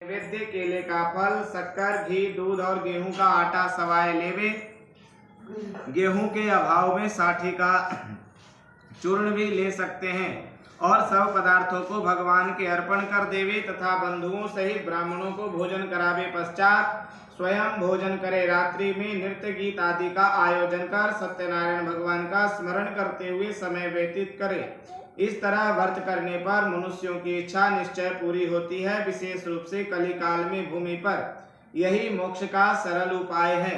नैवेद्य केले का फल, शक्कर, घी, दूध और गेहूं का आटा सवाए लेवे। गेहूं के अभाव में साठी का चूर्ण भी ले सकते हैं और सब पदार्थों को भगवान के अर्पण कर देवे तथा बंधुओं सहित ब्राह्मणों को भोजन करावे पश्चात स्वयं भोजन करे। रात्रि में नृत्य गीत आदि का आयोजन कर सत्यनारायण भगवान का स्मरण करते हुए समय व्यतीत करे। इस तरह व्रत करने पर मनुष्यों की इच्छा निश्चय पूरी होती है। विशेष रूप से कली काल में भूमि पर यही मोक्ष का सरल उपाय है।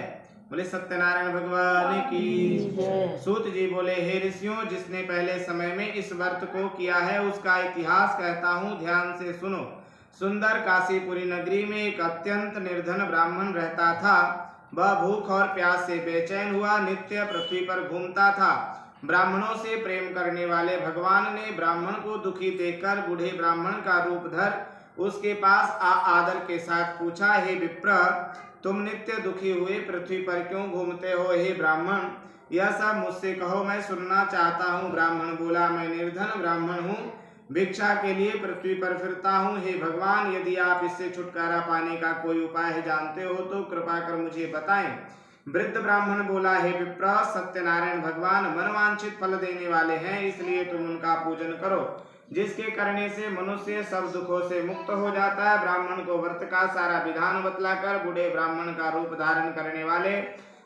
बोले सत्यनारायण भगवान की। सूत जी बोले, हे ऋषियों, जिसने पहले समय में इस व्रत को किया है उसका इतिहास कहता हूँ, ध्यान से सुनो। सुंदर काशीपुरी नगरी में एक अत्यंत निर्धन ब्राह्मण रहता था। वह भूख और प्यास से बेचैन हुआ नित्य पृथ्वी पर घूमता था। ब्राह्मणों से प्रेम करने वाले भगवान ने ब्राह्मण को दुखी देखकर बूढ़े ब्राह्मण का रूप धर उसके पास आदर के साथ पूछा, हे विप्र, तुम नित्य दुखी हुए पृथ्वी पर क्यों घूमते हो? हे ब्राह्मण, यह सब मुझसे कहो, मैं सुनना चाहता हूँ। ब्राह्मण बोला, मैं निर्धन ब्राह्मण हूँ, भिक्षा के लिए पृथ्वी पर फिरता हूँ। हे भगवान, यदि आप इससे छुटकारा पाने का कोई उपाय जानते हो तो कृपा कर मुझे बताएं। वृद्ध ब्राह्मण बोला, हे विप्र, सत्यनारायण भगवान मनवांछित फल देने वाले हैं, इसलिए तुम उनका पूजन करो, जिसके करने से मनुष्य सब दुखों से मुक्त हो जाता है। ब्राह्मण को व्रत का सारा विधान बतलाकर बूढ़े ब्राह्मण का रूप धारण करने वाले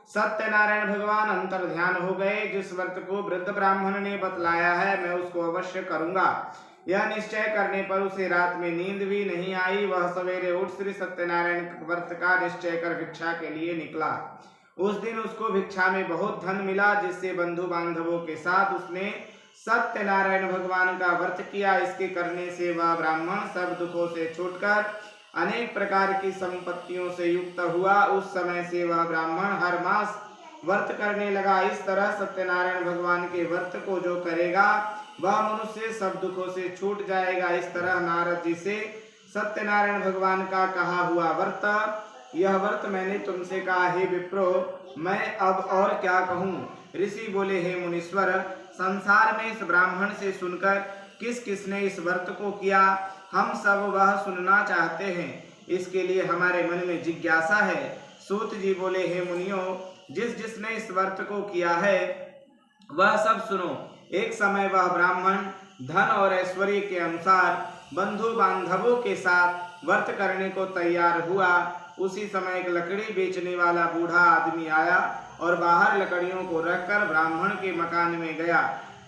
सत्यनारायण भगवान अंतर ध्यान हो गए। जिस व्रत को वृद्ध ब्राह्मण ने बतलाया है मैं उसको अवश्य करूंगा। यह निश्चय करने पर उसे रात में नींद भी नहीं आई। वह सवेरे उठ श्री सत्यनारायण व्रत का निश्चय कर भिक्षा के लिए निकला। उस दिन उसको भिक्षा में बहुत धन मिला, जिससे बंधु बांधवों के साथ उसने सत्यनारायण भगवान का व्रत किया। इसके करने से वह ब्राह्मण सब दुखों से छूटकर अनेक प्रकार की संपत्तियों से युक्त हुआ। उस समय से वह ब्राह्मण हर मास व्रत करने लगा। इस तरह सत्यनारायण भगवान के व्रत को जो करेगा वह मनुष्य सब दुखों से छूट जाएगा। इस तरह नारद जी से सत्यनारायण भगवान का कहा हुआ व्रत, यह व्रत मैंने तुमसे कहा। हे विप्रो, मैं अब और क्या कहूँ? ऋषि बोले, हे मुनीश्वर, संसार में इस ब्राह्मण से सुनकर किस किसने इस व्रत को किया, हम सब वह सुनना चाहते हैं। इसके लिए हमारे मन में जिज्ञासा है। सूत जी बोले, हे मुनियों, जिसने इस व्रत को किया है वह सब सुनो। एक समय वह ब्राह्मण धन और ऐश्वर्य के अनुसार बंधु बांधवों के साथ व्रत करने को तैयार हुआ। उसी समय एक लकड़ी बेचने वाला बूढ़ा आदमी आया और बाहर लकड़ियों को रखकर ब्राह्मण के मकान में गया।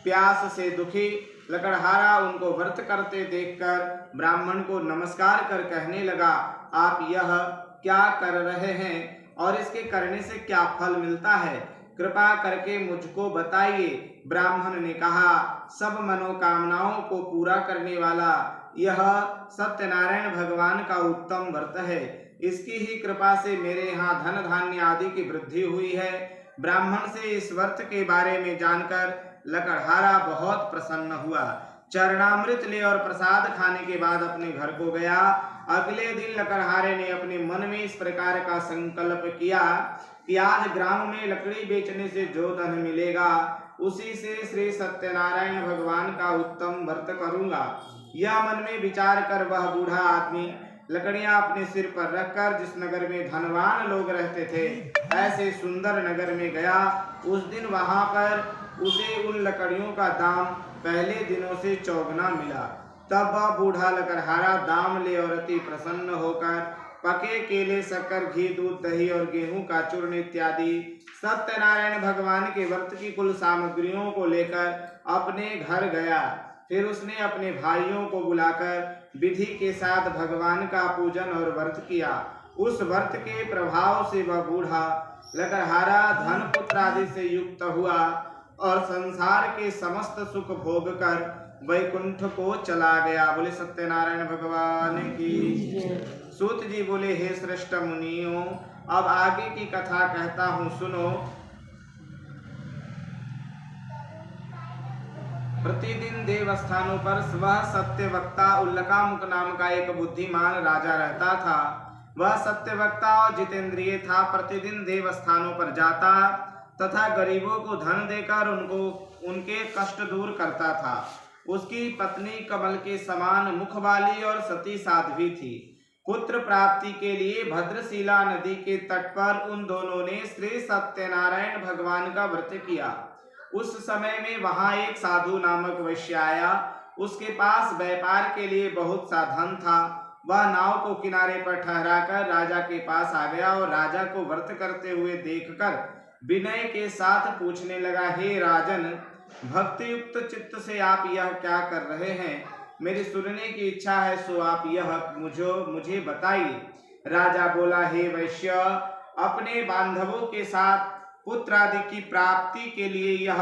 प्यास से दुखी लकड़हारा उनको व्रत करते देखकर ब्राह्मण को नमस्कार कर कहने लगा, आप यह क्या कर रहे हैं और इसके करने से क्या फल मिलता है? कृपा करके मुझको बताइए। ब्राह्मण ने कहा, सब मनोकामनाओं को पूरा करने वाला यह सत्यनारायण भगवान का उत्तम व्रत है। इसकी ही कृपा से मेरे यहाँ धन धान्य आदि की वृद्धि हुई है। ब्राह्मण से इस व्रत के बारे में जानकर लकड़हारा बहुत प्रसन्न हुआ। चरणामृत ले और प्रसाद खाने के बाद अपने घर को गया। अगले दिन लकड़हारे ने अपने मन में इस प्रकार का संकल्प किया कि आज ग्राम में लकड़ी बेचने से जो धन मिलेगा उसी से श्री सत्यनारायण भगवान का उत्तम व्रत करूंगा। यह मन में विचार कर वह बूढ़ा आदमी लकड़ियां अपने सिर पर रखकर जिस नगर में धनवान लोग रहते थे ऐसे सुंदर नगर में गया। उस दिन वहां पर उसे उन लकड़ियों का दाम पहले दिनों से चौगुना मिला। तब वह बूढ़ा लकड़हारा दाम ले और अति प्रसन्न होकर पके केले, शक्कर, घी, दूध, दही और गेहूं का चूर्ण इत्यादि सत्यनारायण भगवान के व्रत की कुल सामग्रियों को लेकर अपने घर गया। फिर उसने अपने भाइयों को बुलाकर विधि के साथ भगवान का पूजन और व्रत किया। उस व्रत के प्रभाव से वह बूढ़ा लकड़हारा धन पुत्र आदि से युक्त हुआ और संसार के समस्त सुख भोग कर वैकुंठ को चला गया। बोले सत्यनारायण भगवान की। सूत जी बोले, हे श्रेष्ठ मुनियों, अब आगे की कथा कहता हूँ, सुनो। प्रतिदिन देवस्थानों पर वह सत्यवक्ता उल्लकामुक नाम का एक बुद्धिमान राजा रहता था। वह सत्यवक्ता और जितेंद्रिय था। प्रतिदिन देवस्थानों पर जाता तथा गरीबों को धन देकर उनके कष्ट दूर करता था। उसकी पत्नी कमल के समान मुख वाली और सती साध्वी थी। पुत्र प्राप्ति के लिए भद्रशिला नदी के तट पर उन दोनों ने श्री सत्यनारायण भगवान का व्रत किया। उस समय में वहां एक साधु नामक वैश्य आया। उसके पास व्यापार के लिए बहुत सा धन था। वह नाव को किनारे पर ठहराकर राजा के पास आ गया और राजा को व्रत करते हुए देखकर विनय के साथ पूछने लगा, हे राजन, भक्ति युक्त चित्त से आप यह क्या कर रहे हैं? मेरी सुनने की इच्छा है, सो आप यह मुझे बताइए। राजा बोला, हे वैश्य, अपने बांधवों के साथ पुत्र आदि की प्राप्ति के लिए यह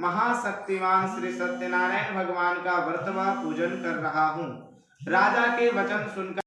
महाशक्तिमान श्री सत्यनारायण भगवान का व्रत व पूजन कर रहा हूँ। राजा के वचन सुनकर